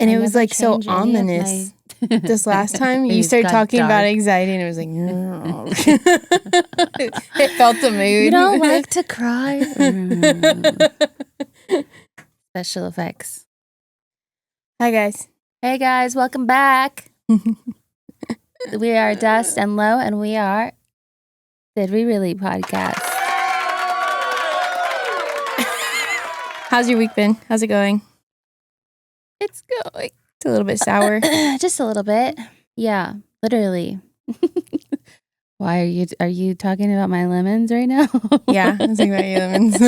And it was like so ominous. This last time you started talking about anxiety and it was like, no. It felt the mood. You don't like to cry? Special effects. Hi, guys. Hey, guys. Welcome back. We are Dust and Lo, and we are Did We Really Podcast. How's your week been? How's it going? It's going. It's a little bit sour. Just a little bit. Yeah, literally. Why are you talking about my lemons right now? Yeah, I was thinking about your lemons.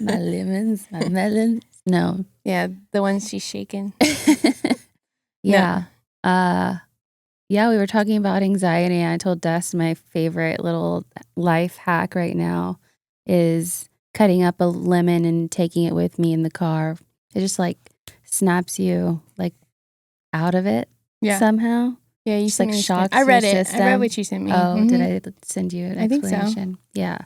My lemons, my melons. No. Yeah, the ones she's shaking. Yeah. No. Yeah, we were talking about anxiety, and I told Dust my favorite little life hack right now is cutting up a lemon and taking it with me in the car. It just like snaps you like out of it somehow. Yeah, you just like shocks. I read your it. system. I read what you sent me. Oh, did I send you an explanation? I think so. Yeah.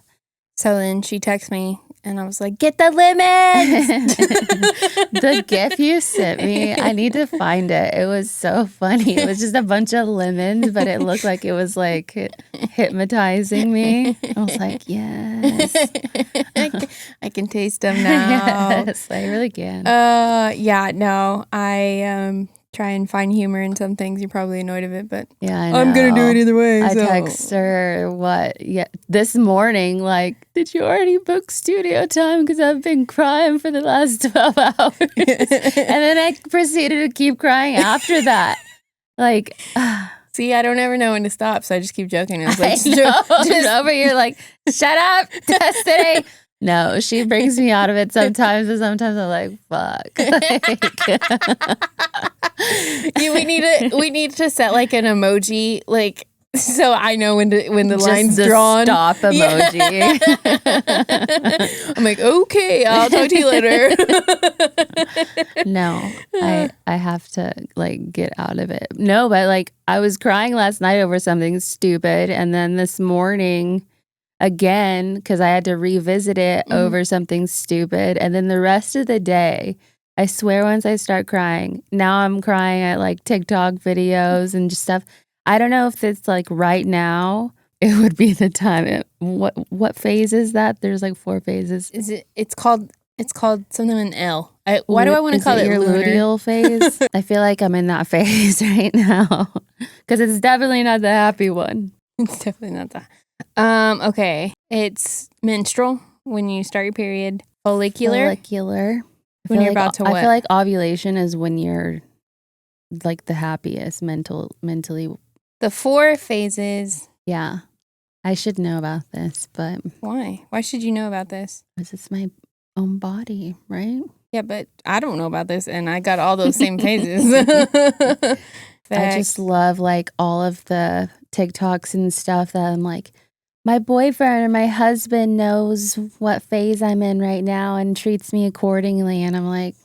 So then she texted me, and I was like, "Get the lemons!" The GIF you sent me, I need to find it. It was so funny. It was just a bunch of lemons, but it looked like it was like hypnotizing me. I was like, yes. I can taste them now. Yes, I really can. Yeah, no, I try and find humor in some things. You're probably annoyed of it, but yeah, I know. I'm gonna do it either way. I text her this morning, like, did you already book studio time? Because I've been crying for the last 12 hours. And then I proceeded to keep crying after that. Like, see, I don't ever know when to stop, so I just keep joking. I was like, just over here, like, shut up, Destiny. No, she brings me out of it sometimes, and sometimes I'm like, fuck. We need to set like an emoji, like, so I know when the line's drawn. Stop emoji. Yeah. I'm like, okay, I'll talk to you later. No, I have to like get out of it. No, but like I was crying last night over something stupid, and then this morning again, because I had to revisit it over something stupid. And then the rest of the day, I swear once I start crying, now I'm crying at like TikTok videos and just stuff. I don't know if it's like right now, it would be the time. What phase is that? There's like 4 phases. It's called something with an L. Why do I want to call it your luteal phase? I feel like I'm in that phase right now. Because it's definitely not the happy one. It's definitely not that. Okay. It's menstrual, when you start your period. Follicular. When you're about to what? I feel like ovulation is when you're like the happiest mentally. The 4 phases. Yeah. I should know about this, but why? Why should you know about this? Because it's my own body, right? Yeah, but I don't know about this, and I got all those same phases. I just love like all of the TikToks and stuff that I'm like, my boyfriend or my husband knows what phase I'm in right now and treats me accordingly. And I'm like,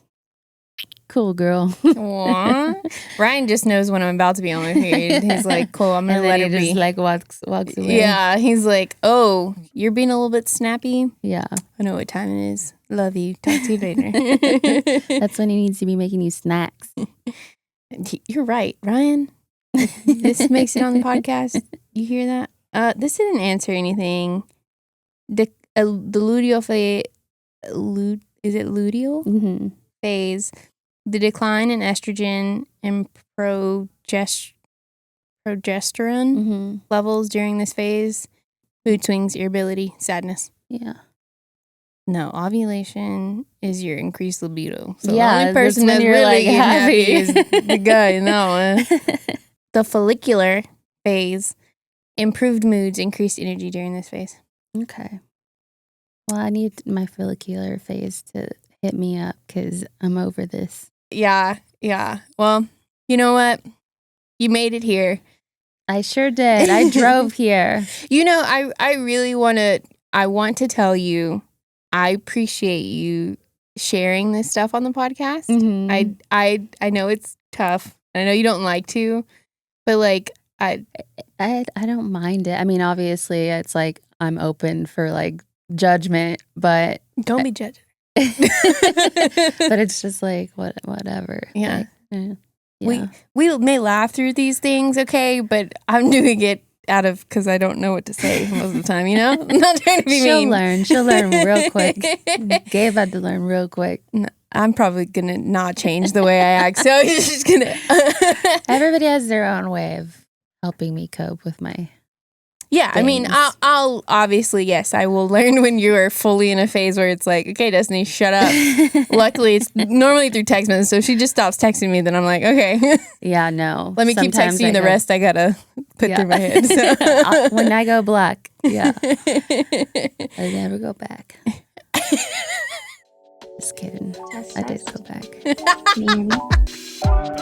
cool, girl. Aww. Ryan just knows when I'm about to be on my period. He's like, cool, I'm going to let it be. Just like walks away. Yeah, he's like, oh, you're being a little bit snappy? Yeah. I know what time it is. Love you. Talk to you later. That's when he needs to be making you snacks. You're right, Ryan. This makes it on the podcast. You hear that? This didn't answer anything. The luteal phase, is it luteal? Mm-hmm. Phase, the decline in estrogen and progesterone levels during this phase, mood swings, irritability, sadness. Yeah. No, ovulation is your increased libido. So yeah, the only person that's you're really like happy is the guy in that one. The follicular phase, improved moods, increased energy during this phase. Okay. Well, I need my follicular phase to hit me up because I'm over this. Yeah. Well, you know what? You made it here. I sure did. I drove here. You know, I really want to tell you, I appreciate you sharing this stuff on the podcast. Mm-hmm. I know it's tough. I know you don't like to, but like I don't mind it. I mean, obviously, it's like I'm open for like judgment, but don't be judged. but it's just like whatever. Yeah. Like, Yeah. We may laugh through these things, okay, but I'm doing it because I don't know what to say most of the time, you know? I'm not trying to be mean. She'll learn real quick. Gabe had to learn real quick. No, I'm probably gonna not change the way I act, so he's just gonna Everybody has their own way of helping me cope with my I mean, I'll obviously, yes, I will learn when you are fully in a phase where it's like, okay, Destiny, shut up. Luckily, it's normally through text message, so if she just stops texting me, then I'm like, okay. Yeah, no. Let me keep texting you, the rest I gotta put through my head. So. When I go black, I never go back. Just kidding. I did go back.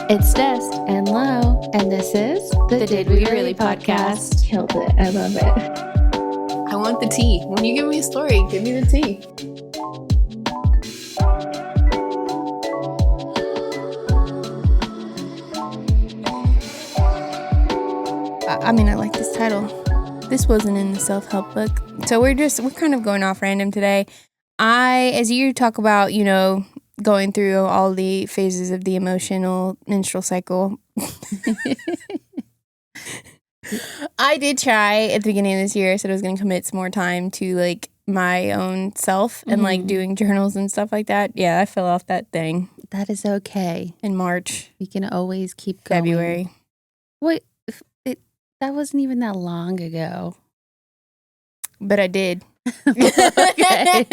It's Des and Lo, and this is the Did We Really podcast. Killed it. I love it. I want the tea. When you give me a story, give me the tea. I mean, I like this title. This wasn't in the self-help book. So we're kind of going off random today. As you talk about, you know, going through all the phases of the emotional menstrual cycle. I did try at the beginning of this year. I said I was going to commit some more time to like my own self and like doing journals and stuff like that. Yeah, I fell off that thing. That is okay. In March. You can always keep going. February. Wait, that wasn't even that long ago. But I did. Okay.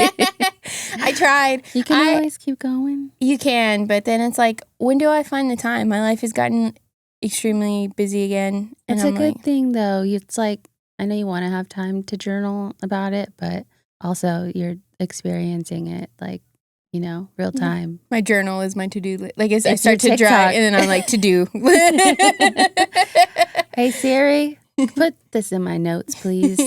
I tried. You can always keep going. You can, but then it's like, when do I find the time? My life has gotten extremely busy again. It's a good thing, though. It's like, I know you want to have time to journal about it, but also you're experiencing it, like, you know, real time. My journal is my to-do list. Like, I start to drive, and then I'm like, to do. Hey, Siri, put this in my notes, please.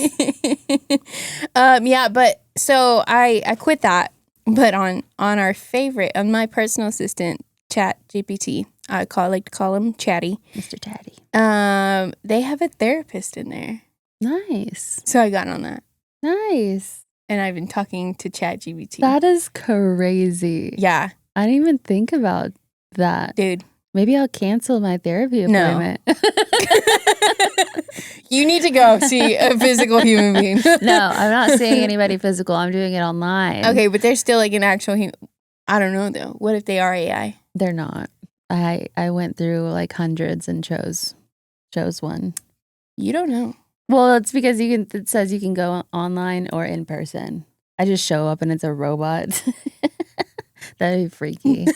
Yeah, but so I quit that. But on my personal assistant, Chat GPT, I like to call him Chatty. Mr. Chatty. They have a therapist in there. Nice. So I got on that. Nice. And I've been talking to Chat GPT. That is crazy. Yeah. I didn't even think about that. Dude. Maybe I'll cancel my therapy appointment. No. You need to go see a physical human being. No, I'm not seeing anybody physical. I'm doing it online. Okay, but they're still like an actual human. I don't know, though. What if they are AI? They're not. I went through like hundreds and chose one. You don't know. Well, it's because it says you can go online or in person. I just show up and it's a robot. That'd be freaky.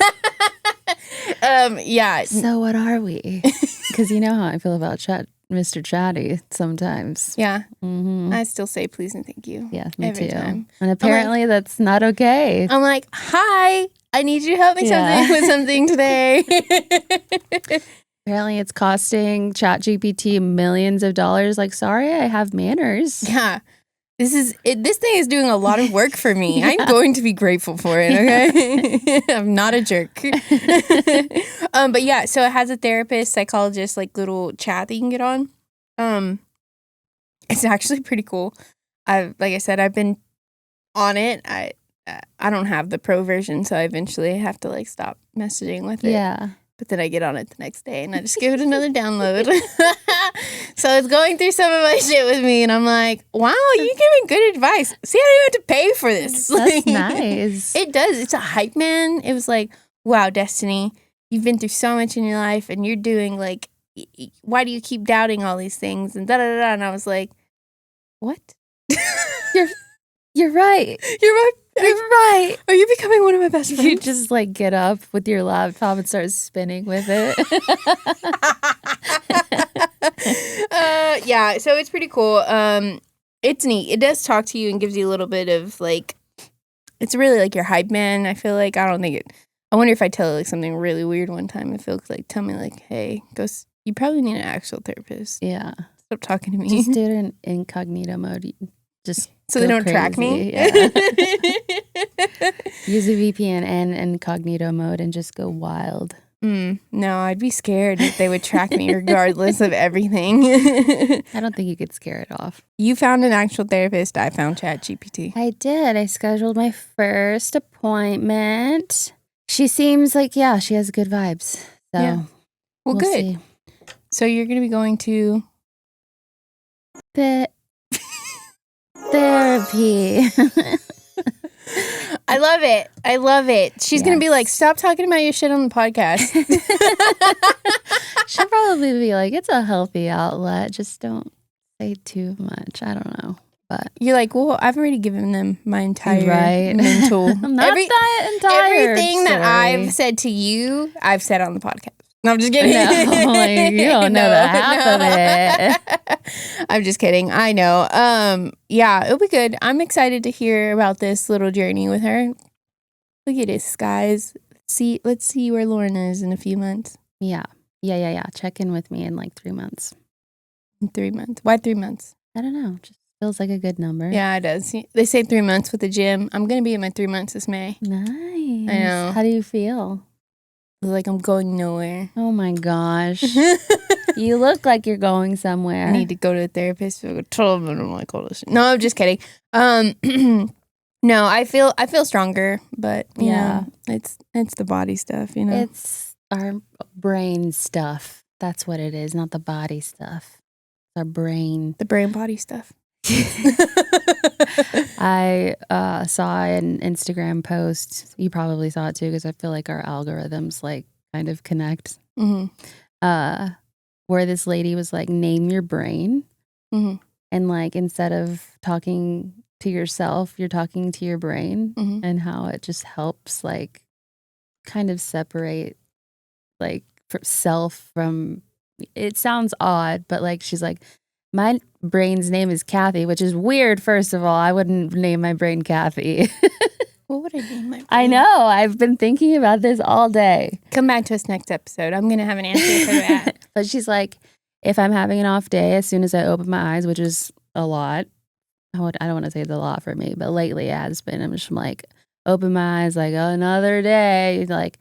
Yeah. So what are we? Because you know how I feel about Mr. Chatty sometimes. Yeah. Mm-hmm. I still say please and thank you. Yeah, me every too. Time. And apparently that's not okay. I'm like, hi, I need you to help me with something today. Apparently it's costing ChatGPT millions of dollars. Like, sorry, I have manners. Yeah. This thing is doing a lot of work for me. Yeah. I'm going to be grateful for it, okay? I'm not a jerk. But yeah, so it has a therapist, psychologist, like little chat that you can get on. It's actually pretty cool. Like I said, I've been on it. I don't have the pro version, so I eventually have to like stop messaging with it. Yeah. But then I get on it the next day and I just give it another download. So it's going through some of my shit with me and I'm like, wow, you're giving good advice. See, I don't even have to pay for this. That's nice. It does. It's a hype man. It was like, wow, Destiny, you've been through so much in your life and you're doing like, why do you keep doubting all these things? And da-da-da-da. And I was like, what? You're right. You're right. Are you becoming one of my best friends? You just like get up with your laptop and start spinning with it. Yeah, so it's pretty cool. It's neat. It does talk to you and gives you a little bit of like, it's really like your hype man. I feel like I wonder if I tell it like something really weird one time, if it'll like tell me like, hey, you probably need an actual therapist. Yeah. Stop talking to me. Just do it in incognito mode. Just so they don't track me. Yeah. Use a VPN and incognito mode and just go wild. No, I'd be scared if they would track me regardless of everything. I don't think you could scare it off. You found an actual therapist. I found ChatGPT. I did. I scheduled my first appointment. She seems like, she has good vibes. So Yeah. Well, we'll good. see. So you're going to be going to therapy. I love it. I love it. She's going to be like, Yes. stop talking about your shit on the podcast. She'll probably be like, it's a healthy outlet. Just don't say too much. I don't know. But You're like, well, I've already given them my entire right. mental. Not that entire everything that story. I've said to you, I've said on the podcast. No, I'm just kidding. No, like, you don't know the half of it. I'm just kidding. I know. Yeah, it'll be good. I'm excited to hear about this little journey with her. Look at this, guys. Let's see where Lauren is in a few months. Yeah. Check in with me in like 3 months. In 3 months. Why 3 months? I don't know. Just feels like a good number. Yeah, it does. They say 3 months with the gym. I'm going to be in my 3 months this May. Nice. I know. How do you feel? Like I'm going nowhere. Oh my gosh. You look like you're going somewhere. I need to go to a therapist. No, I'm just kidding. No, I feel stronger, but you know, it's the body stuff, you know. It's our brain stuff. That's what it is, not the body stuff. It's our brain. The brain body stuff. I saw an Instagram post. You probably saw it too, because I feel like our algorithms like kind of connect. Mm-hmm. Where this lady was like, name your brain. Mm-hmm. And like, instead of talking to yourself, you're talking to your brain, Mm-hmm. and how it just helps like kind of separate like self from, it sounds odd, but like she's like, my brain's name is Kathy, which is weird. First of all, I wouldn't name my brain Kathy. What would I name my brain? I know. I've been thinking about this all day. Come back to us next episode. I'm going to have an answer for that. But she's like, if I'm having an off day, as soon as I open my eyes, which is a lot, I don't want to say it's a lot for me, but lately it has been. I'm just like, open my eyes, like, oh, another day. Like,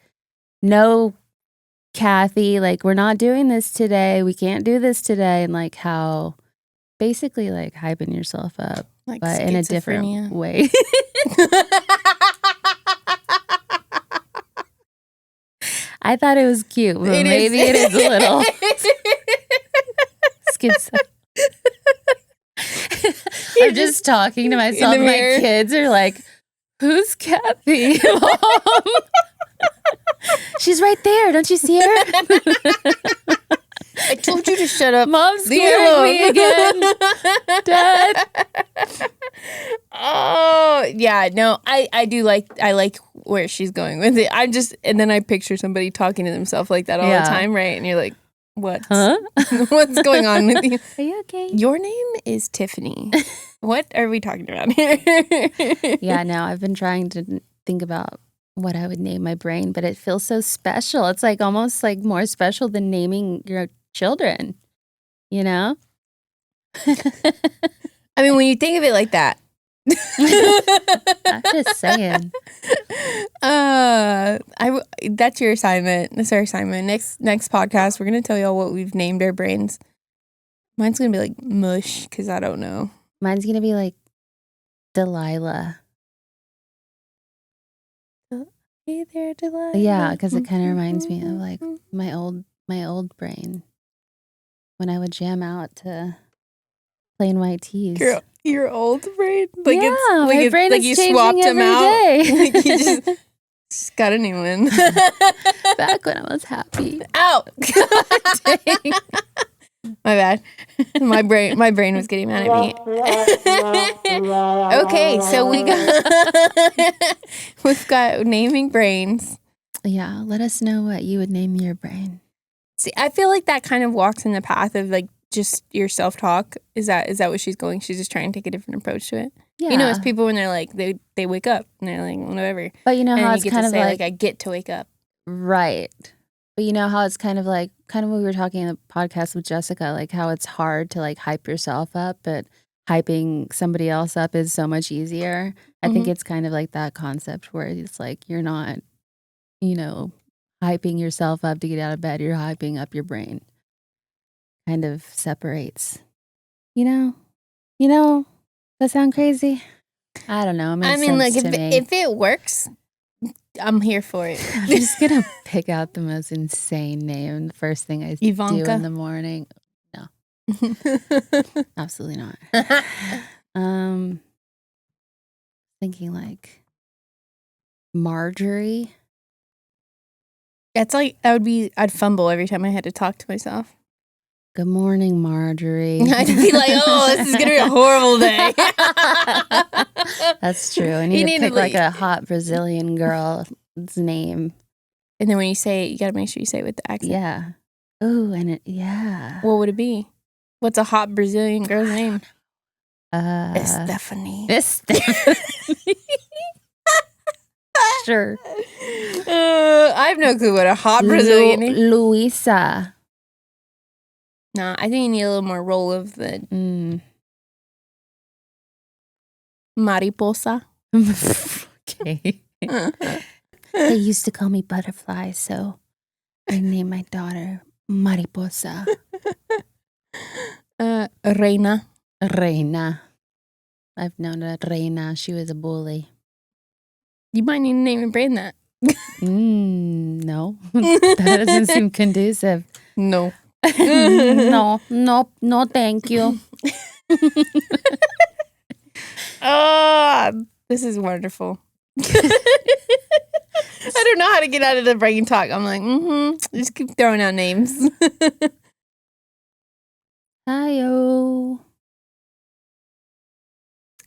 no, Kathy, like, we're not doing this today. We can't do this today. And like how basically like hyping yourself up, Like but in a different way. I thought it was cute, but maybe it is a little schizo. I'm just talking to myself. My kids are like, who's Kathy? Mom? She's right there. Don't you see her? I told you to shut up. Mom's scaring me again. Dad. Oh, yeah. No, I do like, I like where she's going with it. And then I picture somebody talking to themselves like that all the time, right? And you're like, what? Huh? What's going on with you? Are you okay? Your name is Tiffany. What are we talking about here? Yeah, no, I've been trying to think about what I would name my brain, but it feels so special. It's like almost like more special than naming your children, you know? I mean, when you think of it like that. I'm just saying. That's your assignment. That's our assignment. Next podcast, we're gonna tell y'all what we've named our brains. Mine's gonna be like mush, because I don't know. Mine's gonna be like Delilah. Hey there, Delilah. Yeah, because it kind of reminds me of like my old brain when I would jam out to plain white teas. Your old brain? Like yeah, my brain like is you changing swapped them every out. day. Like you just got a new one. Back when I was happy. Ow! Dang. My bad. My brain was getting mad at me. Okay, so we've got naming brains. Yeah, let us know what you would name your brain. See, I feel like that kind of walks in the path of like just your self-talk. Is that what she's going? She's just trying to take a different approach to it. Yeah. You know, it's people when they're like they wake up and they're like whatever. But you know how it's kind of say, like I get to wake up. Right. But you know how it's kind of what we were talking in the podcast with Jessica, like how it's hard to like hype yourself up, but hyping somebody else up is so much easier. I think it's kind of like that concept where it's like you're not, you know, hyping yourself up to get out of bed. You're hyping up your brain. Kind of separates. You know, that sound crazy? I don't know. It makes sense like to me. if it works, I'm here for it. I'm just going to pick out the most insane name. The first thing I Ivanka. do in the morning. No. Absolutely not. Thinking like Marjorie. It's like, I'd fumble every time I had to talk to myself. Good morning, Marjorie. I'd be like, oh, this is going to be a horrible day. That's true. I need to pick like a hot Brazilian girl's name. And then when you say it, you got to make sure you say it with the accent. Yeah. Oh, and yeah. What would it be? What's a hot Brazilian girl's name? Stephanie. Stephanie. Sure. I have no clue what a hot Brazilian name. Luisa. No, I think you need a little more roll of the mariposa. Okay. They used to call me Butterfly, so I named my daughter Mariposa. Reina. Reina. I've known a Reina. She was a bully. You might need to name your brand that. No. That doesn't seem conducive. No. No, thank you. This is wonderful. I don't know how to get out of the brain talk. I'm like, just keep throwing out names. Hi-yo.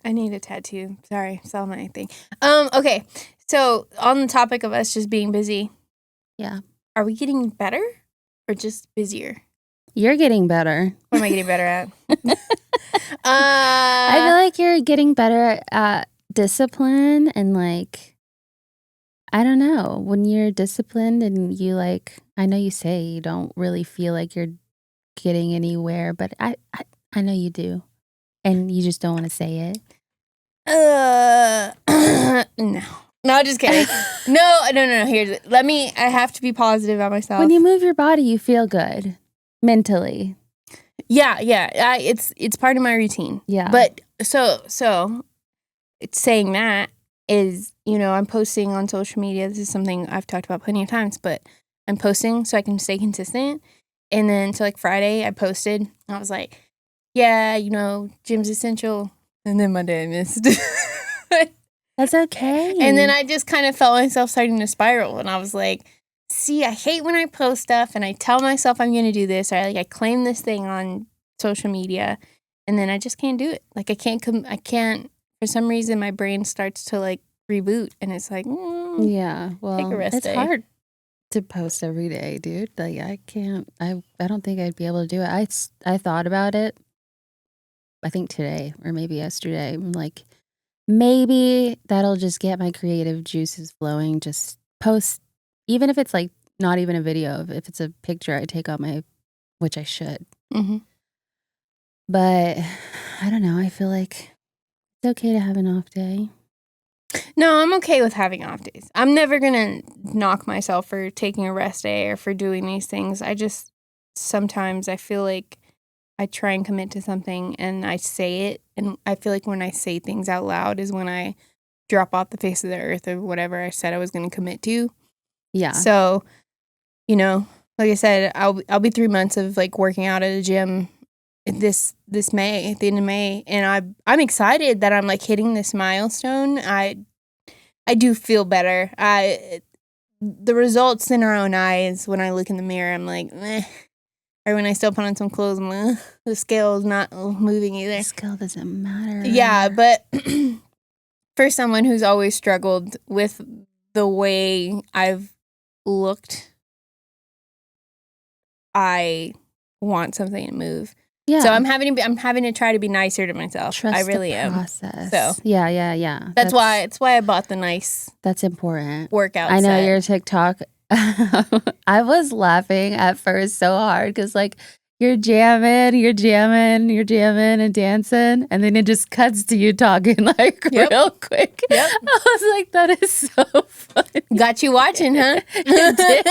I need a tattoo. Sorry, saw my thing. Okay, so on the topic of us just being busy. Yeah. Are we getting better or just busier? You're getting better. What am I getting better at? I feel like you're getting better at discipline and like, I don't know, when you're disciplined and you like, I know you say you don't really feel like you're getting anywhere, but I know you do. And you just don't want to say it. No, just kidding. No. I have to be positive about myself. When you move your body, you feel good mentally. Yeah. It's part of my routine. Yeah. But so it's saying that is, I'm posting on social media. This is something I've talked about plenty of times, but I'm posting so I can stay consistent. And then so like Friday I posted, I was like, yeah, gym's essential. And then Monday I missed. That's okay. And then I just kind of felt myself starting to spiral. And I was like, see, I hate when I post stuff and I tell myself I'm going to do this. Or I claim this thing on social media. And then I just can't do it. Like I can't, for some reason, my brain starts to like reboot. And it's like, yeah, well, take a rest day. Hard to post every day, dude. Like I can't, I don't think I'd be able to do it. I thought about it. I think today or maybe yesterday. I'm like, maybe that'll just get my creative juices flowing. Just post, even if it's like not even a video, if it's a picture I take on which I should. Mm-hmm. But I don't know. I feel like it's okay to have an off day. No, I'm okay with having off days. I'm never going to knock myself for taking a rest day or for doing these things. Sometimes I feel like I try and commit to something and I say it. And I feel like when I say things out loud is when I drop off the face of the earth of whatever I said I was going to commit to. Yeah. So, like I said, I'll be 3 months of like working out at a gym this May, at the end of May. And I'm excited that I'm like hitting this milestone. I do feel better. The results in our own eyes, when I look in the mirror, I'm like, meh. Or when I still put on some clothes, I'm like, the scale is not moving either. The scale doesn't matter. Yeah, but for someone who's always struggled with the way I've looked, I want something to move. Yeah. So I'm having to try to be nicer to myself. Trust I really the process. am. So yeah. That's why I bought the nice. That's important. Workout. I know set. your TikTok. I was laughing at first so hard because like you're jamming and dancing, and then it just cuts to you talking like real quick. Yep. I was like, that is so funny. Got you watching, huh? It did.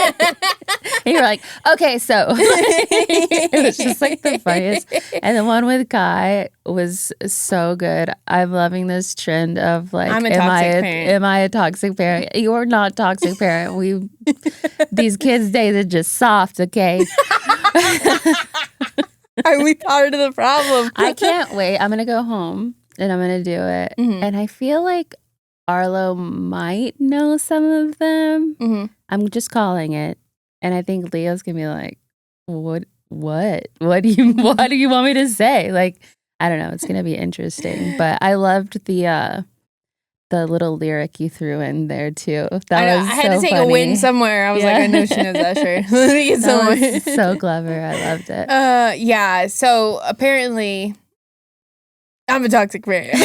And you're like, okay, so it was just like the funniest. And the one with Kai was so good. I'm loving this trend of like, I'm a toxic parent. Am I a toxic parent? You're not a toxic parent. These kids' days are just soft, okay? Are we part of the problem? I can't wait. I'm gonna go home and I'm gonna do it. Mhm. And I feel like Arlo might know some of them. Mhm. I'm just calling it. And I think Leo's gonna be like, what do you want me to say? Like, I don't know. It's gonna be interesting. But I loved the little lyric you threw in there too. I had to take a win somewhere. I was like, I know she knows Usher. Let me get somewhere. Was so clever. I loved it. Yeah. So apparently, I'm a toxic parent.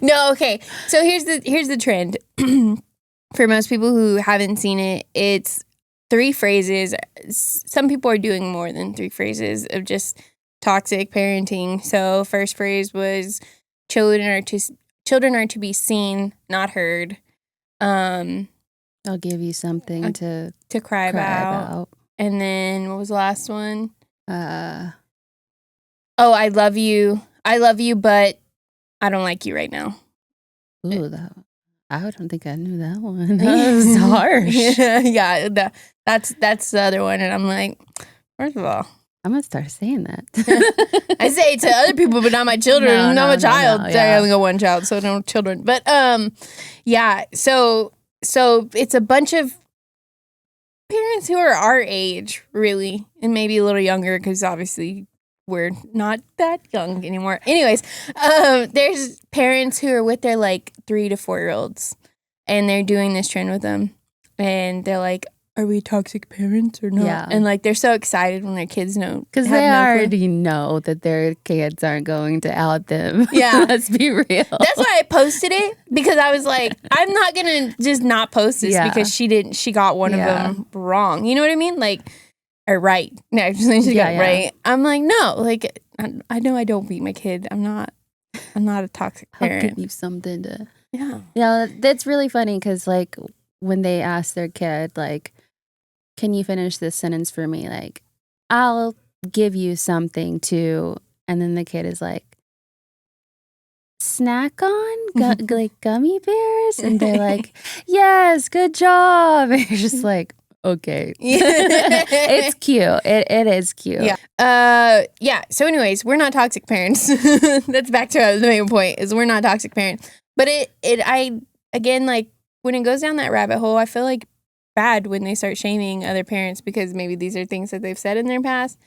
No, okay. So here's the trend. For most people who haven't seen it, it's 3 phrases. Some people are doing more than 3 phrases of just toxic parenting. So first phrase was children are to be seen, not heard. I'll give you something to cry about. And then what was the last one? I love you, but I don't like you right now. Ooh, I don't think I knew that one. That was harsh. Yeah, that's the other one. And I'm like, first of all, I'm gonna start saying that. I say it to other people, but not my children. not my child. No, yeah. I only got one child, so no children. But yeah. So it's a bunch of parents who are our age, really, and maybe a little younger, because obviously we're not that young anymore. Anyways, there's parents who are with their like 3 to 4 year olds, and they're doing this trend with them, and they're like, are we toxic parents or not? Yeah. And like they're so excited when their kids know. Because they already know that their kids aren't going to out them. Yeah. Let's be real. That's why I posted it, because I was like, I'm not going to just not post this because she got one of them wrong. You know what I mean? Like, or right. No, she got it right. I'm like, no, like, I know I don't beat my kid. I'm not a toxic parent. I'll give you something to. Yeah. Yeah, that's really funny because like when they ask their kid, like, can you finish this sentence for me? Like, I'll give you something to, and then the kid is like, snack on? Like gummy bears? And they're like, yes, good job. And you're just like, okay. It's cute. It is cute. Yeah. Yeah. So anyways, we're not toxic parents. That's back to the main point, is we're not toxic parents. But again, like, when it goes down that rabbit hole, I feel like bad when they start shaming other parents because maybe these are things that they've said in their past.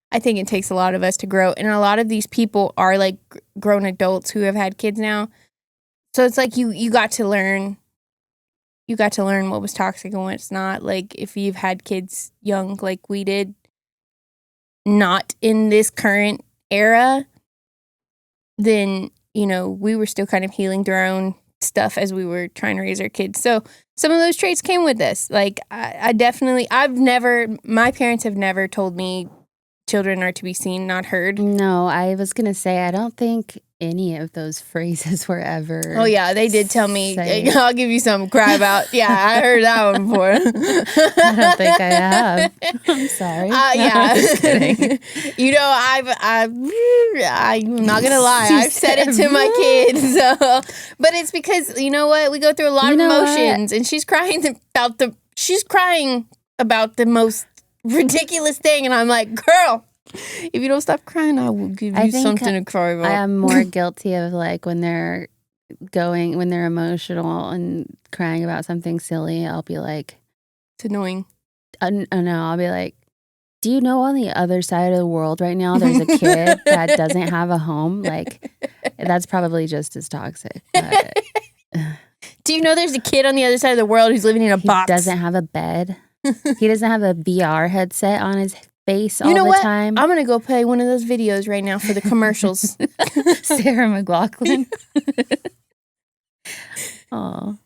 I think it takes a lot of us to grow. And a lot of these people are like grown adults who have had kids now. So it's like you got to learn what was toxic and what's not. Like if you've had kids young like we did, not in this current era, then, you know, we were still kind of healing through our own stuff as we were trying to raise our kids. So some of those traits came with this. Like my parents have never told me children are to be seen, not heard. No, I was going to say, I don't think any of those phrases were ever. Oh, yeah. They did tell me, I'll give you something to cry about. Yeah, I heard that one before. I don't think I have. I'm sorry. Yeah. I'm just kidding. You know, I'm not going to lie. I've said it to my kids. So. But it's because, you know what? We go through a lot of emotions. And she's crying about the most ridiculous thing. And I'm like, girl, if you don't stop crying, I will give you something to cry about. I am more guilty of like when they're emotional and crying about something silly, I'll be like, it's annoying. No, I'll be like, do you know on the other side of the world right now there's a kid that doesn't have a home? Like, that's probably just as toxic. But, do you know there's a kid on the other side of the world who's living in a box? He doesn't have a bed. He doesn't have a VR headset on his face all the time. I'm going to go play one of those videos right now for the commercials. Sarah McLachlan. Oh.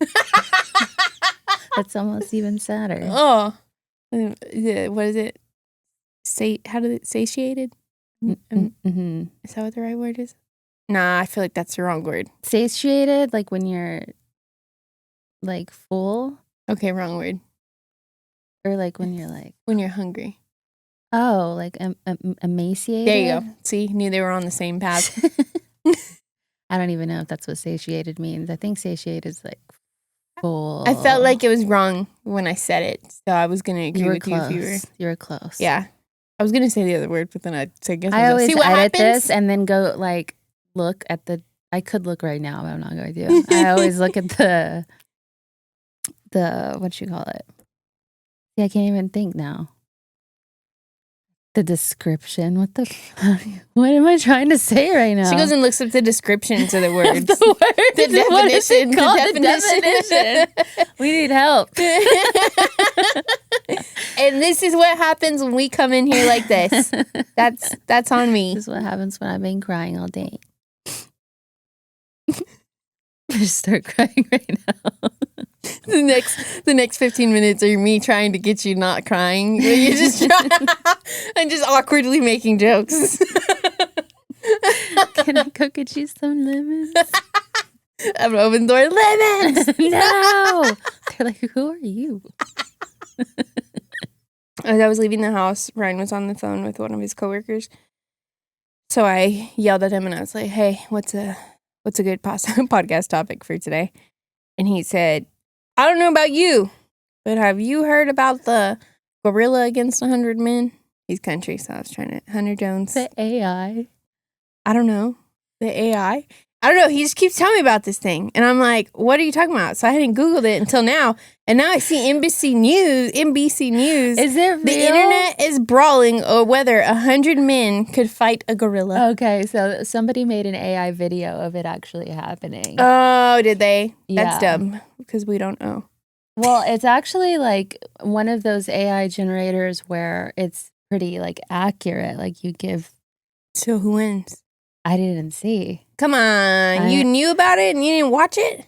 That's almost even sadder. Oh. What is it? satiated? Mm-hmm. Is that what the right word is? Nah, I feel like that's the wrong word. Satiated, like when you're like full, Okay, wrong word. or like when you're like When you're hungry. like emaciated. There you go. See, knew they were on the same path. I don't even know if that's what satiated means. I think satiated is like full. I felt like it was wrong when I said it, so I was gonna agree with close. you if you were. You were close. Yeah, I was gonna say the other word, but then I said, "Guess I always see what edit happens." this and then go like look at the. I could look right now, but I'm not going to. I always look at the what you call it. Yeah, I can't even think now. The description. What the fuck? What am I trying to say right now? She goes and looks up the descriptions of the words. The words. The definition. The definition. We need help. And this is what happens when we come in here like this. That's on me. This is what happens when I've been crying all day. I just start crying right now. The next 15 minutes are me trying to get you not crying. You just try and just awkwardly making jokes. Can I go get you some lemons? I'm gonna open the door. Lemons! No! They're like, who are you? As I was leaving the house, Ryan was on the phone with one of his coworkers. So I yelled at him and I was like, "Hey, what's a good podcast topic for today?" And he said, "I don't know about you, but have you heard about the gorilla against 100 men?" He's country, so I was trying to Hunter Jones. The AI. I don't know. The AI. I don't know. He just keeps telling me about this thing. And I'm like, what are you talking about? So I hadn't Googled it until now. And now I see NBC News. Is it real? The internet is brawling over whether 100 men could fight a gorilla. Okay, so somebody made an AI video of it actually happening. Oh, did they? That's Yeah. dumb because we don't know. Well, it's actually like one of those AI generators where it's pretty like accurate. Like you give. So who wins? I didn't see. Come on. You knew about it and you didn't watch it?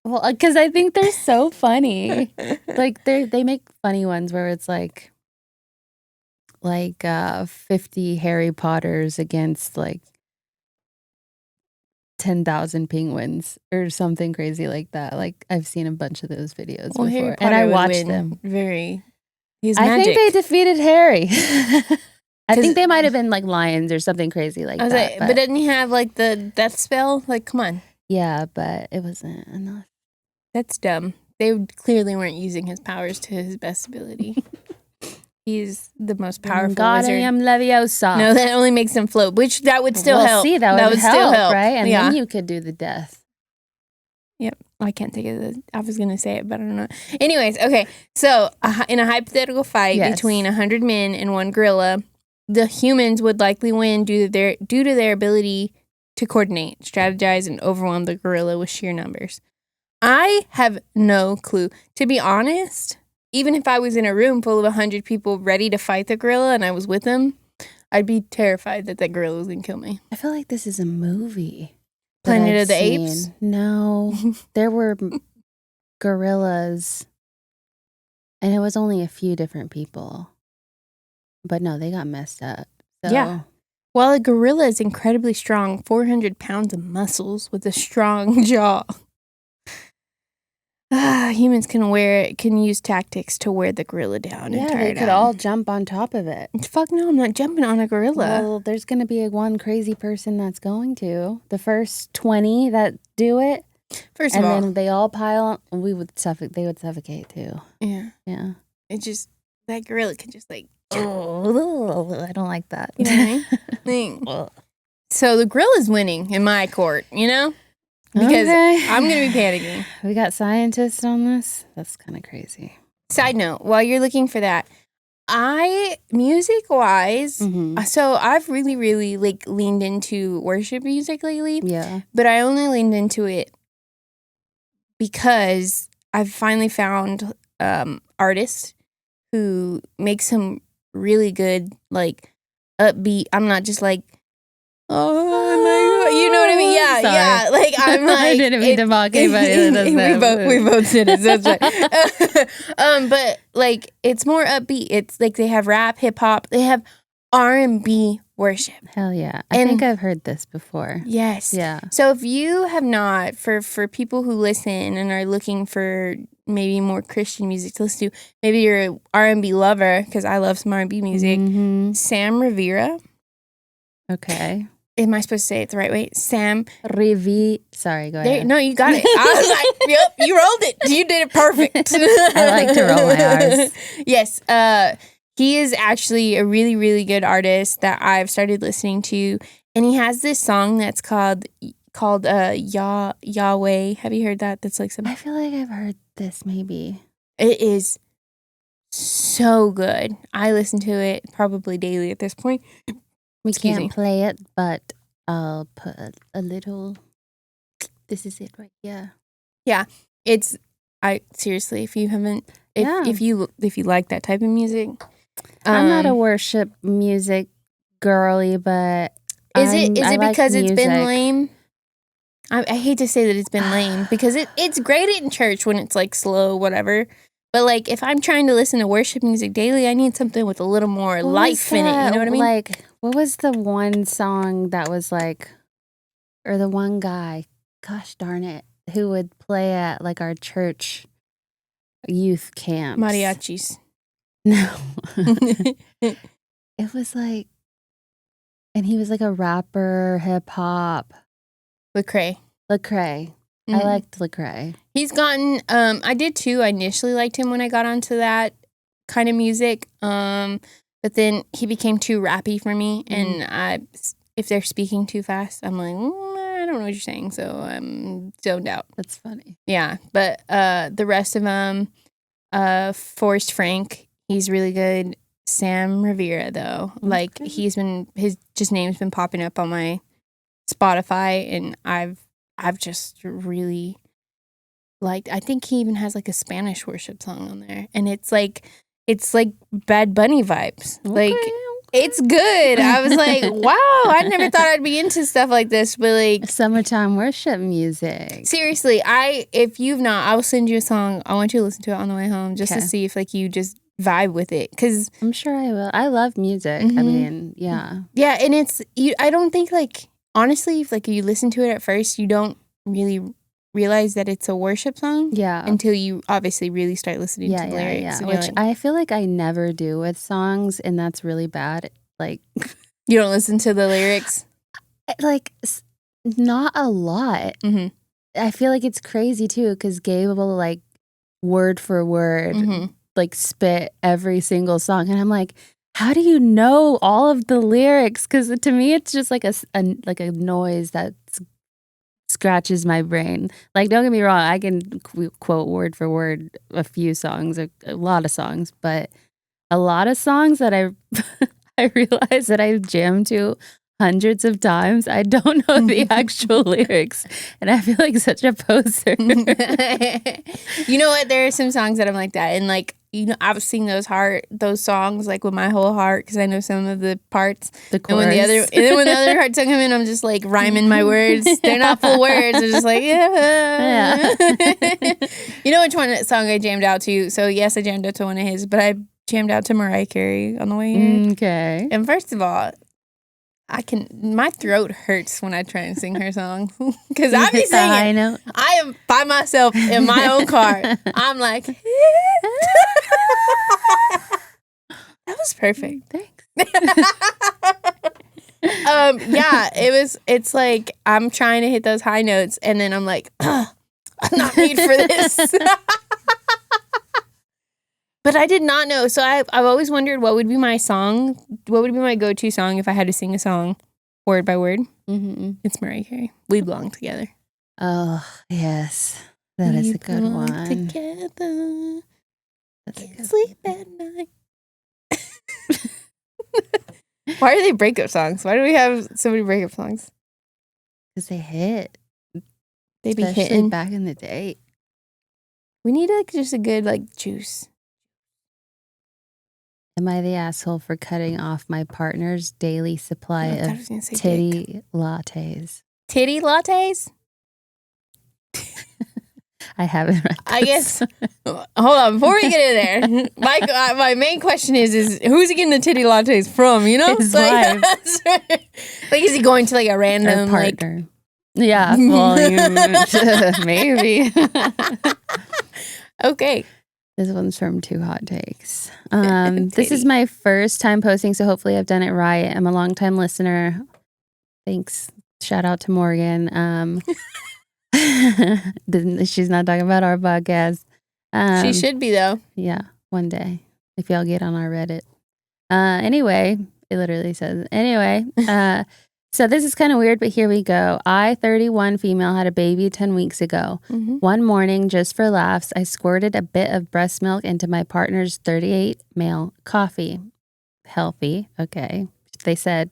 Well, because I think they're so funny. Like they make funny ones where it's like 50 Harry Potters against like 10,000 penguins or something crazy like that. Like I've seen a bunch of those videos before, Harry and I Potter would watched win them. He's I magic. think they defeated Harry. I think they might have been like lions or something crazy like that. But didn't he have like the death spell? Like, come on. Yeah, but it wasn't enough. That's dumb. They clearly weren't using his powers to his best ability. He's the most powerful wizard. Wingardium Leviosa. No, that only makes him float, which that would still help. See, that would still help, right? And then you could do the death. Yep. I can't think of I was going to say it, but I don't know. Anyways, okay. So in a hypothetical fight between 100 men and one gorilla, the humans would likely win due to their ability to coordinate, strategize, and overwhelm the gorilla with sheer numbers. I have no clue. To be honest, even if I was in a room full of 100 people ready to fight the gorilla and I was with them, I'd be terrified that gorilla was going to kill me. I feel like this is a movie. Planet of the Apes? No. There were gorillas, and it was only a few different people. But no, they got messed up. So. Yeah. While a gorilla is incredibly strong, 400 pounds of muscles with a strong jaw. Humans can use tactics to wear the gorilla down and they could all jump on top of it. Fuck no, I'm not jumping on a gorilla. Well, there's going to be one crazy person that's going to. The first 20 that do it. First of all. And then they all pile on. They would suffocate too. Yeah. Yeah. It just, that gorilla can just like. Oh, I don't like that. You know what I mean? So the gorilla's winning in my court, you know? Because I'm going to be panicking. We got scientists on this? That's kind of crazy. Side note, while you're looking for that, music-wise, so I've really, really like leaned into worship music lately. Yeah. But I only leaned into it because I've finally found artists who make some really good, like, upbeat. I'm not just like, oh my God. You know what I mean? Yeah, sorry. yeah. Like, I'm like. I didn't mean to mock anybody that does that. We both did it. That's right. But, like, it's more upbeat. It's like they have rap, hip hop. They have R&B worship. Hell yeah. I think I've heard this before. Yes. Yeah. So if you have not, for people who listen and are looking for maybe more Christian music to listen to, maybe you're an R&B lover, because I love some R&B music, Sam Rivera. Okay. Am I supposed to say it the right way? Sam Sorry, go ahead. No, you got it. I was like, yep, you rolled it. You did it perfect. I like to roll my R's. Yes. He is actually a really, really good artist that I've started listening to. And he has this song that's called Yahweh. Have you heard that? That's like some. I feel like I've heard this maybe. It is so good. I listen to it probably daily at this point. We can't play it, but I'll put a little. This is it right here. Yeah. Seriously, if you haven't, if you like that type of music. I'm not a worship music girly, but is it because it's been lame? I hate to say that it's been lame because it's great in church when it's like slow, whatever. But like if I'm trying to listen to worship music daily, I need something with a little more life in it. You know what I mean? Like, what was the one song that was like, or the one guy, gosh darn it, who would play at like our church youth camps? Mariachis. No. It was like, and he was like a rapper, hip hop. Lecrae. I liked Lecrae. He's gotten, I did too. I initially liked him when I got onto that kind of music. But then he became too rappy for me. And if they're speaking too fast, I'm like, I don't know what you're saying. So I'm zoned out. That's funny. Yeah. But the rest of them, Forrest Frank, he's really good. Sam Rivera, though. Okay. Like, his name's been popping up on my Spotify, and I've just really liked. I think he even has like a Spanish worship song on there, and it's like Bad Bunny vibes. Okay, like it's good. I was like, wow, I never thought I'd be into stuff like this, but like summertime worship music. Seriously, if you've not, I will send you a song. I want you to listen to it on the way home just to see if like you just vibe with it, because I'm sure I will. I love music. I mean, yeah, and I don't think, like, honestly, if like you listen to it at first, you don't really realize that it's a worship song. Yeah. Until you obviously really start listening to the lyrics. Yeah. Which I feel like I never do with songs, and that's really bad. Like, you don't listen to the lyrics? Like, not a lot. Mm-hmm. I feel like it's crazy too, because Gabe will like word for word like spit every single song, and I'm like, how do you know all of the lyrics? Because to me, it's just like a noise that scratches my brain. Like, don't get me wrong, I can quote word for word a few songs, a lot of songs, but a lot of songs that I realize that I've jammed to hundreds of times, I don't know the actual lyrics, and I feel like such a poser. You know what? There are some songs that I'm like that, and like, you know, I've sing those songs like with my whole heart because I know some of the parts. The chorus. And when the other parts come in, I'm just like rhyming my words. They're not full words. They're just like, yeah. You know which song I jammed out to? So yes, I jammed out to one of his, but I jammed out to Mariah Carey on the way here. Okay. And first of all, my throat hurts when I try and sing her song because I be singing. I am by myself in my own car. I'm like, that was perfect. Thanks. Yeah, it's like I'm trying to hit those high notes, and then I'm like, I'm not made for this. But I did not know. So I've always wondered what would be my song. What would be my go-to song if I had to sing a song word by word? It's Mariah Carey. We Belong Together. Oh, yes. That is a good one. Together. Can't sleep at night. Why are they breakup songs? Why do we have so many breakup songs? Because they hit. They be hitting back in the day. We need like just a good like juice. Am I the asshole for cutting off my partner's daily supply of titty lattes? Titty lattes? I haven't read I this. guess. Hold on, before we get in there, my main question is who's he getting the titty lattes from? You know, His like, wife. like, is he going to like a Or random like? partner. Yeah, well, maybe. Okay. This one's from Two Hot Takes. This is my first time posting, so hopefully I've done it right. I'm a longtime listener. Thanks. Shout out to Morgan. She's not talking about our podcast. She should be though. Yeah, one day if y'all get on our Reddit. Anyway, it literally says anyway. So this is kind of weird, but here we go. I, 31 female, had a baby 10 weeks ago. Mm-hmm. One morning, just for laughs, I squirted a bit of breast milk into my partner's 38 male coffee. Healthy, okay. They said.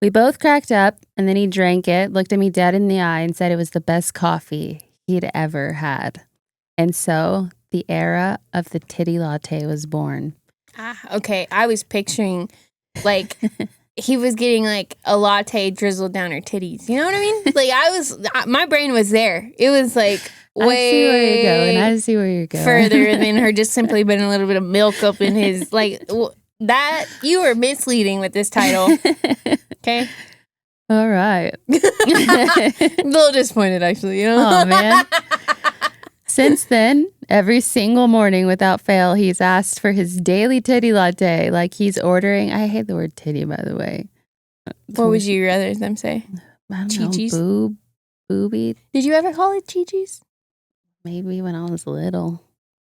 We both cracked up, and then he drank it, looked at me dead in the eye, and said it was the best coffee he'd ever had. And so the era of the titty latte was born. Okay, I was picturing like he was getting like a latte drizzled down her titties. You know what I mean? Like my brain was there. It was like way I see where you're going. I see where you're going. Further than her just simply putting a little bit of milk up in his like that. You were misleading with this title. Okay. All right. A little disappointed, actually. You know? Oh man. Since then, every single morning without fail, he's asked for his daily titty latte. Like he's ordering. I hate the word titty, by the way. What would you rather them say? I don't Chi-chis? know, booby. Did you ever call it chi-chis? Maybe when I was little.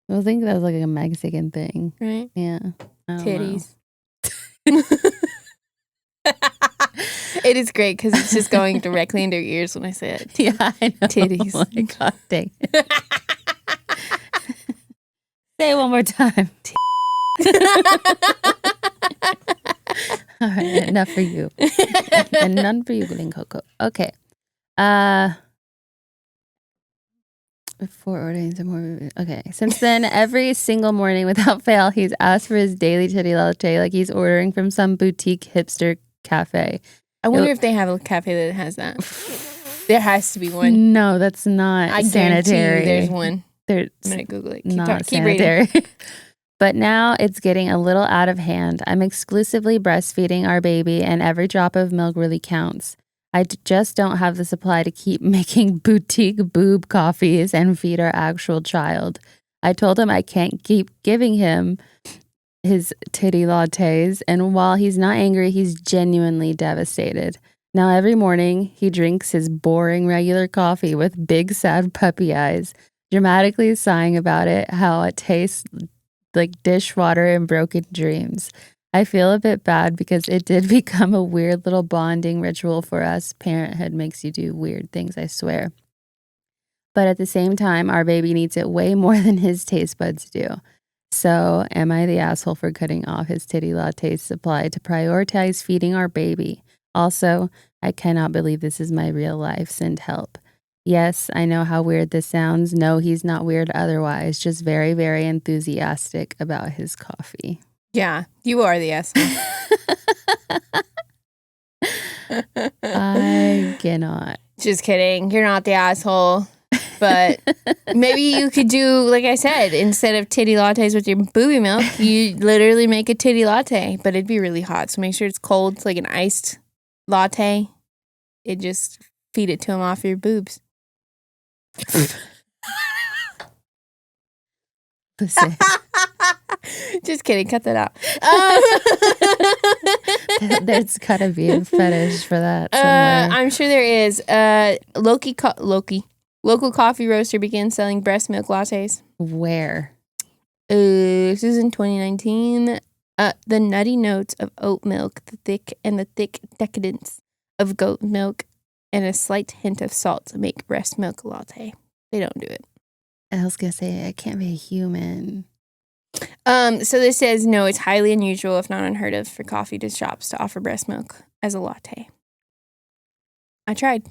I think that was like a Mexican thing. Right? Yeah. Titties. It is great because it's just going directly into your ears when I say it. Yeah, I know. Titties. Oh my God, dang it. Say it one more time. All right, enough for you. And none for you, Glen Coco. Okay. Before ordering some more. Okay. Since then, every single morning without fail, he's asked for his daily titty latte like he's ordering from some boutique hipster cafe. I wonder if they have a cafe that has that. There has to be one. No, that's not I sanitary. there's one. There's I'm going to Google it. not Keep reading. sanitary. But now it's getting a little out of hand. I'm exclusively breastfeeding our baby, and every drop of milk really counts. I just don't have the supply to keep making boutique boob coffees and feed our actual child. I told him I can't keep giving him his titty lattes, and while he's not angry, he's genuinely devastated. Now every morning, he drinks his boring regular coffee with big sad puppy eyes, dramatically sighing about it, how it tastes like dishwater and broken dreams. I feel a bit bad because it did become a weird little bonding ritual for us. Parenthood makes you do weird things, I swear. But at the same time, our baby needs it way more than his taste buds do. So am I the asshole for cutting off his titty latte supply to prioritize feeding our baby? Also, I cannot believe this is my real life. Send help. Yes, I know how weird this sounds. No, he's not weird otherwise. Just very, very enthusiastic about his coffee. Yeah, you are the asshole. I cannot. Just kidding. You're not the asshole. But maybe you could do, like I said, instead of titty lattes with your booby milk, you literally make a titty latte. But it'd be really hot. So make sure it's cold. It's like an iced latte. It just feed it to him off your boobs. Just kidding. Cut that out. There's gotta be a fetish for that somewhere. I'm sure there is. Local coffee roaster began selling breast milk lattes. Where? This is in 2019. The nutty notes of oat milk, the thick decadence of goat milk, and a slight hint of salt to make breast milk latte. They don't do it. I was gonna say, I can't be a human. So this says, no, it's highly unusual, if not unheard of, for coffee shops to offer breast milk as a latte. I tried.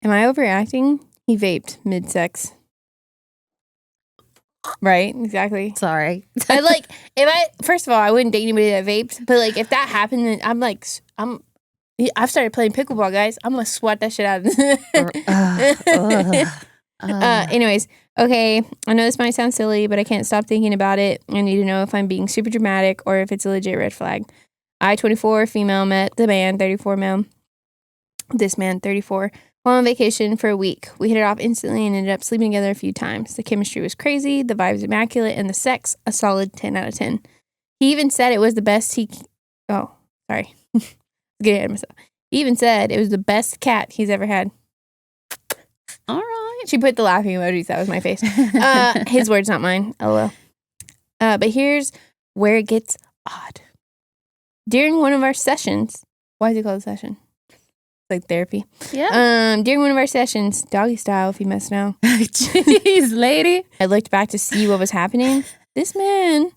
Am I overreacting? He vaped mid-sex. Right? Exactly. Sorry. First of all, I wouldn't date anybody that vaped, but like if that happened, then I've started playing pickleball, guys. I'm gonna swat that shit out. Anyways, okay. I know this might sound silly, but I can't stop thinking about it. I need to know if I'm being super dramatic or if it's a legit red flag. I, 24, female, met the man, 34 male. This man, 34, while on vacation for a week. We hit it off instantly and ended up sleeping together a few times. The chemistry was crazy, the vibes immaculate, and the sex a solid 10 out of 10. He even said it was the best Oh, sorry. Get ahead of myself. He even said it was the best cat he's ever had. All right. She put the laughing emojis. That was my face. His words, not mine. LOL. But here's where it gets odd. During one of our sessions, why is it called a session? Like therapy. Yeah. During one of our sessions, doggy style, if you must know. Jeez, lady. I looked back to see what was happening. This man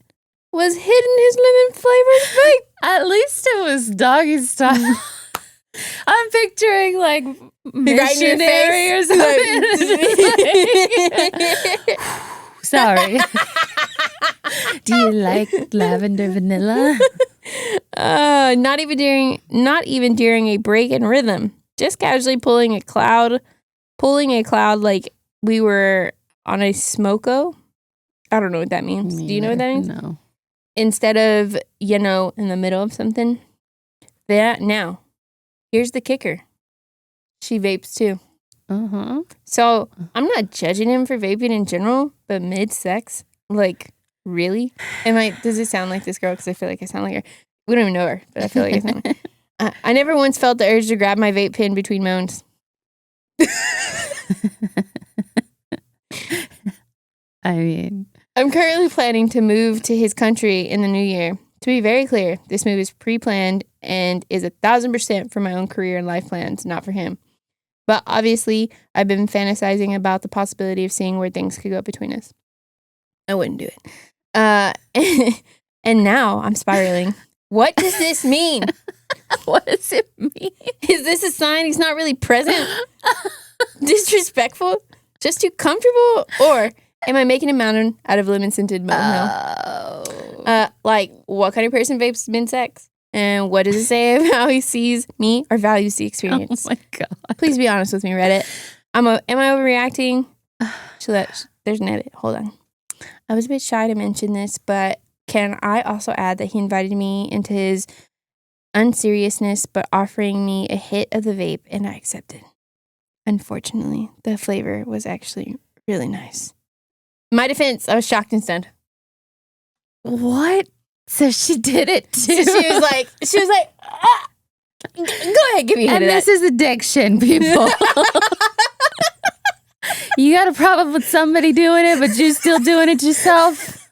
was hitting his lemon flavored vape. At least it was doggy style. I'm picturing like missionary or something. Sorry. Do you like lavender vanilla? Not even during a break in rhythm. Just casually pulling a cloud like we were on a smoko. I don't know what that means. Do you know what that means? No. Instead of, in the middle of something. Now, here's the kicker. She vapes too. Uh-huh. So I'm not judging him for vaping in general, but mid-sex, like, really? Does it sound like this girl? Because I feel like I sound like her. We don't even know her, but I feel like I sound like her. I never once felt the urge to grab my vape pen between moans. I mean, I'm currently planning to move to his country in the new year. To be very clear, this move is pre-planned and is 1,000% for my own career and life plans, not for him. But obviously, I've been fantasizing about the possibility of seeing where things could go between us. I wouldn't do it. And now I'm spiraling. What does this mean? what does it mean? Is this a sign he's not really present? Disrespectful? Just too comfortable? Or am I making a mountain out of lemon-scented molehill? Like, what kind of person vapes mid-sex? And what does it say of how he sees me or values the experience? Oh my God. Please be honest with me, Reddit. Am I overreacting? There's an edit. Hold on. I was a bit shy to mention this, but can I also add that he invited me into his unseriousness, but offering me a hit of the vape, and I accepted. Unfortunately, the flavor was actually really nice. In my defense, I was shocked and stunned. What? So she did it too. So she was like, go ahead, give me a hit and of this that. is addiction, people. You got a problem with somebody doing it, but you're still doing it yourself.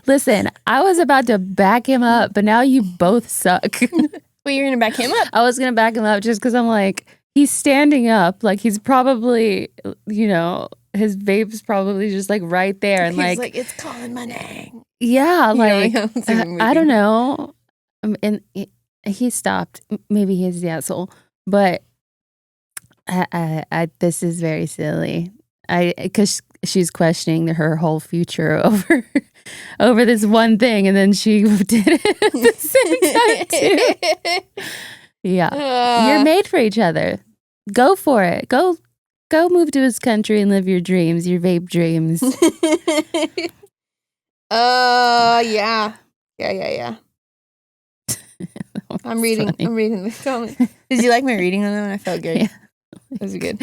Listen, I was about to back him up, but now you both suck. Well, you're going to back him up? I was going to back him up just because I'm like, he's standing up. Like, he's probably, his vape's probably just like right there. And he's like, it's calling my name. Yeah, like, I don't know. know. And he stopped. Maybe he's the asshole. But I this is very silly. Because she's questioning her whole future over this one thing, and then she did it at the same time too. Yeah, you're made for each other. Go for it. Go move to his country and live your dreams, your vape dreams. Yeah. I'm reading the comment. Did you like my reading on that one? I felt good. Yeah. That was good.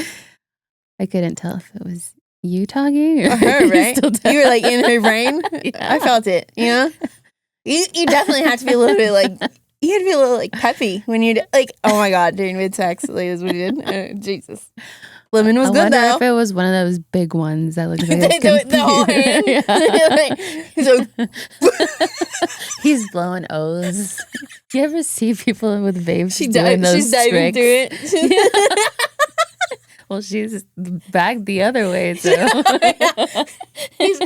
I couldn't tell if it was you talking or her, right? You were like in her brain. Yeah. I felt it. You definitely have to be a little bit like, you had to be a little like peppy when you're like, oh my God, during mid-sex, like is what you did. Jesus. Lemon was good though. If it was one of those big ones that looked like the whole hand. He's blowing O's. You ever see people with vapes she's doing those diving tricks? through it. Well, she's back the other way, so. He's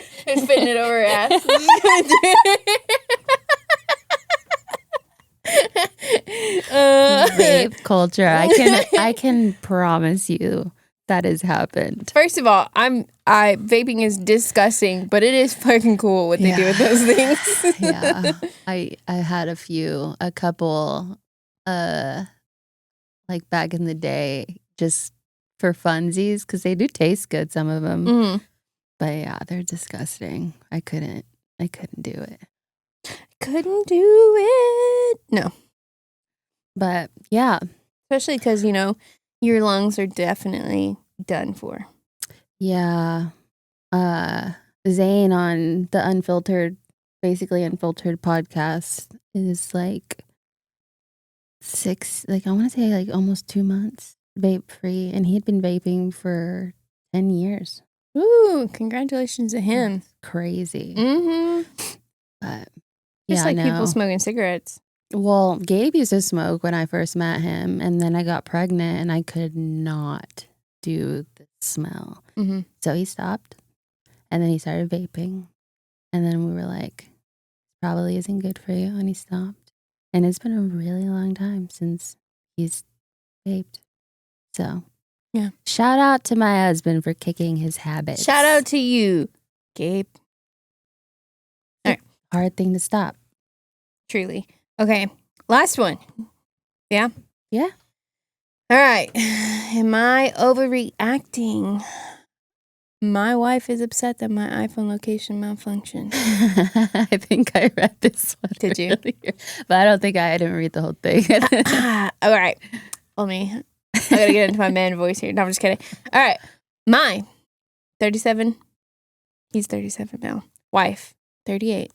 fitting it over her ass. Vape culture. I can promise you that has happened. First of all, vaping is disgusting, but it is fucking cool what they do with those things. Yeah. I had a couple like back in the day, just for funsies because they do taste good, some of them. Mm. But yeah, they're disgusting. I couldn't do it. Couldn't do it. No. But yeah. Especially because, your lungs are definitely done for. Yeah. Zane on the basically unfiltered podcast is like I want to say like almost 2 months vape free. And he had been vaping for 10 years. Ooh, congratulations to him. That's crazy. Mm-hmm. But Just like people smoking cigarettes. Well, Gabe used to smoke when I first met him, and then I got pregnant, and I could not do the smell. Mm-hmm. So he stopped, and then he started vaping, and then we were like, probably isn't good for you, and he stopped. And it's been a really long time since he's vaped. So, yeah. Shout out to my husband for kicking his habits. Shout out to you, Gabe. All right. Hard thing to stop. Truly. Okay. Last one. Yeah? Yeah. All right. Am I overreacting? My wife is upset that my iPhone location malfunctioned. I think I read this one. Did you? Earlier, but I don't think I didn't read the whole thing. All right. I gotta get into my man voice here. No, I'm just kidding. All right. My 37. He's 37 now. Wife, 38.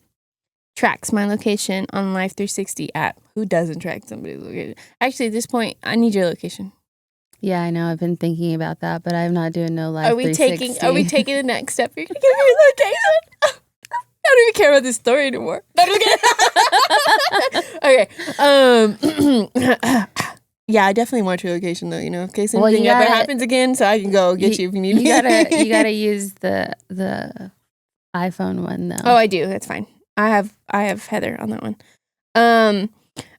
Tracks my location on Life 360 app. Who doesn't track somebody's location? Actually, at this point, I need your location. Yeah, I know. I've been thinking about that, but I'm not doing no Life 360. Are we taking the next step? You're gonna give me your location? I don't even care about this story anymore. No, I'm just kidding. Okay. Yeah, I definitely want your location though. In case anything ever happens again, so I can go get you if you need me. You gotta use the iPhone one though. Oh, I do. That's fine. I have Heather on that one.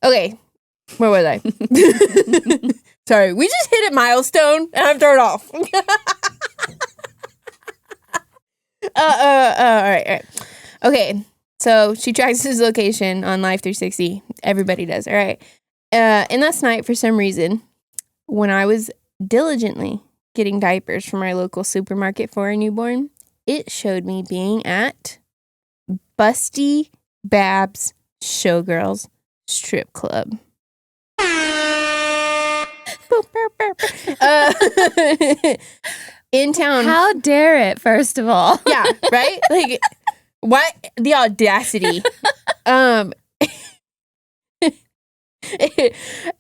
Okay. Where was I? Sorry, we just hit a milestone and I'm thrown off. All right. Okay. So she tracks his location on Life 360. Everybody does. All right. And last night, for some reason, when I was diligently getting diapers from our local supermarket for a newborn, it showed me being at Busty Babs Showgirls Strip Club. In town. How dare it, first of all? Yeah, right? Like, what? The audacity.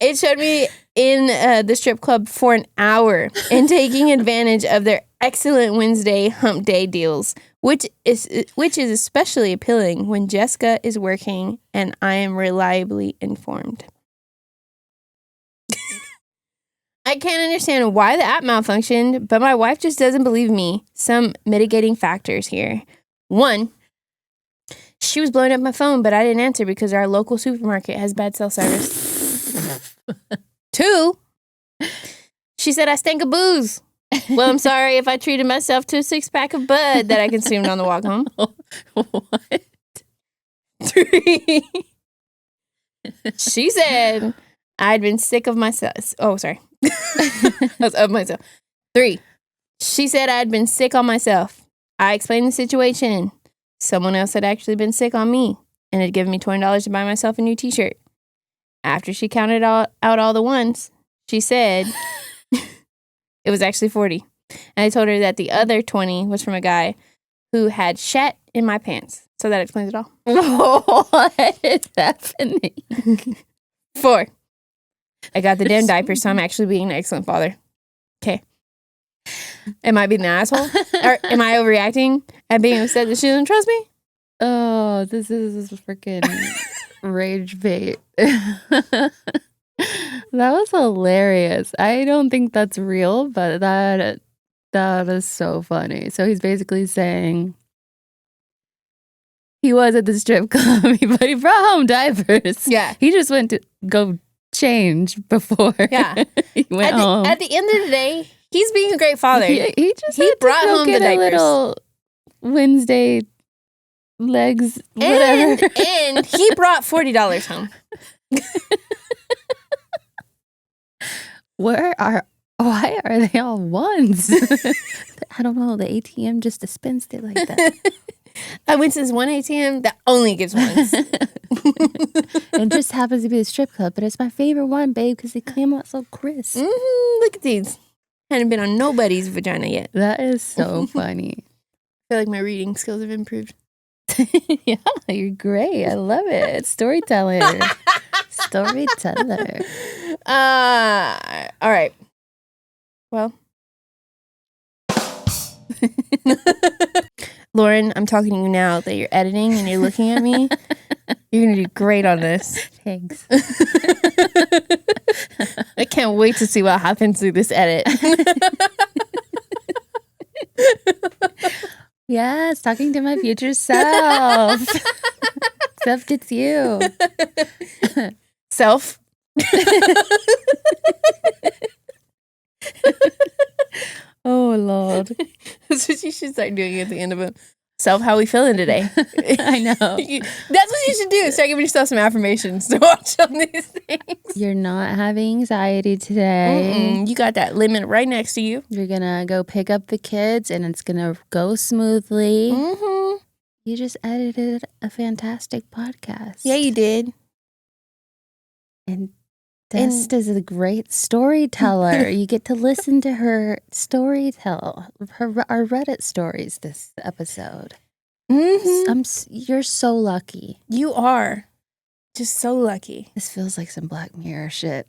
It showed me in the strip club for an hour and taking advantage of their excellent Wednesday hump day deals, which is especially appealing when Jessica is working and I am reliably informed. I can't understand why the app malfunctioned, but my wife just doesn't believe me. Some mitigating factors here. 1, she was blowing up my phone, but I didn't answer because our local supermarket has bad cell service. 2, she said I stank of booze. Well, I'm sorry if I treated myself to a 6-pack of Bud that I consumed on the walk home. What? 3, she said I'd been sick of myself. Oh, sorry. I was of myself. 3, she said I'd been sick on myself. I explained the situation. Someone else had actually been sick on me and had given me $20 to buy myself a new t-shirt. After she counted out all the ones, she said it was actually 40. And I told her that the other 20 was from a guy who had shat in my pants. So that explains it all. What is happening? 4, I got the damn diaper, so I'm actually being an excellent father. Okay. Am I being an asshole? Or am I overreacting at being upset that she doesn't trust me? Oh, this is freaking rage bait. That was hilarious. I don't think that's real, but that is so funny. So he's basically saying he was at the strip club, but he brought home diapers. Yeah. He just went to go change before. Yeah. He went home. At the end of the day, he's being a great father. He brought home the diapers. Little Wednesday legs, whatever. And he brought $40 home. Where are Why are they all ones? I don't know. The ATM just dispensed it like that. I went to this one ATM that only gives ones. It just happens to be the strip club, but it's my favorite one, babe, because they came out so crisp. Look at these. Hadn't been on nobody's vagina yet. That is so funny. I feel like my reading skills have improved. Yeah, you're great. I love it. Storyteller. Storyteller. All right. Well. Lauren, I'm talking to you now that you're editing and you're looking at me. You're going to do great on this. Thanks. I can't wait to see what happens through this edit. Yes, talking to my future self. Except it's you. Self. Oh, Lord. That's what you should start doing at the end of it. Self, how we feeling today? I know. That's what you should do. Start giving yourself some affirmations to watch on these things. You're not having anxiety today. You got that lemon right next to you. You're going to go pick up the kids and it's going to go smoothly. You just edited a fantastic podcast. Yeah, you did. And Dest is a great storyteller. You get to listen to her storytell our Reddit stories this episode. You're so lucky. You are. Just so lucky. This feels like some Black Mirror shit.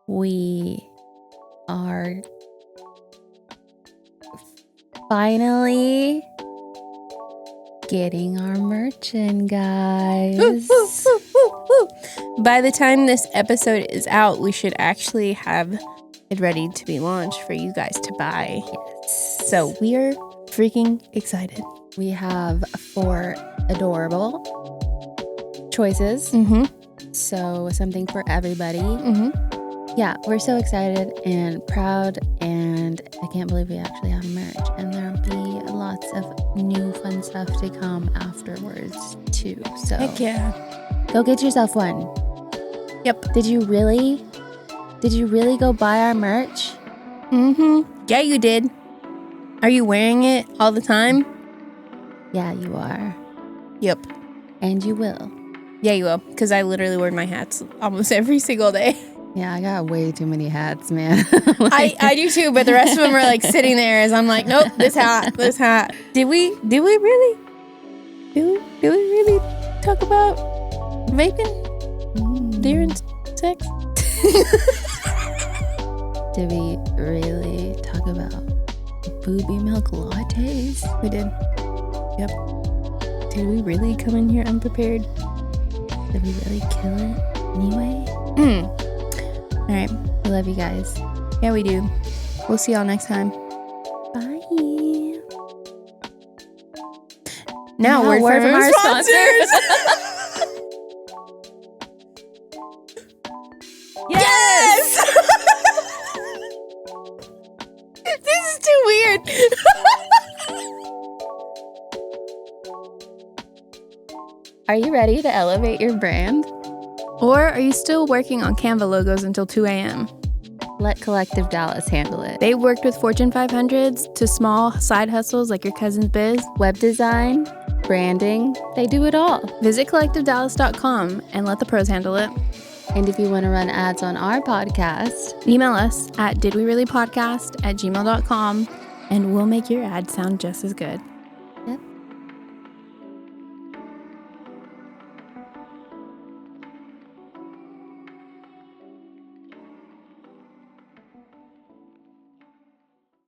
We are finally getting our merch in, guys. By the time this episode is out, we should actually have it ready to be launched for you guys to buy. Yes. So we are freaking excited. We have 4 adorable choices. So something for everybody. Yeah, we're so excited and proud, and I can't believe we actually have merch. And there'll be lots of new fun stuff to come afterwards too. So heck yeah. Go get yourself one. Yep. Did you really go buy our merch? Yeah, you did. Are you wearing it all the time? Yeah, you are. Yep. And you will. Yeah, you will. Because I literally wear my hats almost every single day. Yeah, I got way too many hats, man. I do too, but the rest of them are like sitting there as I'm like, nope, this hat. Did we really talk about vaping during sex? Did we really talk about booby milk lattes? We did. Yep. Did we really come in here unprepared? Did we really kill it anyway? All right. I love you guys. Yeah, we do. We'll see y'all next time. Bye. Now word from our sponsors. Yes! This is too weird. Are you ready to elevate your brand? Or are you still working on Canva logos until 2 a.m.? Let Collective Dallas handle it. They worked with Fortune 500s to small side hustles like your cousin's biz. Web design, branding, they do it all. Visit collectivedallas.com and let the pros handle it. And if you want to run ads on our podcast, email us at didwereallypodcast@gmail.com and we'll make your ad sound just as good.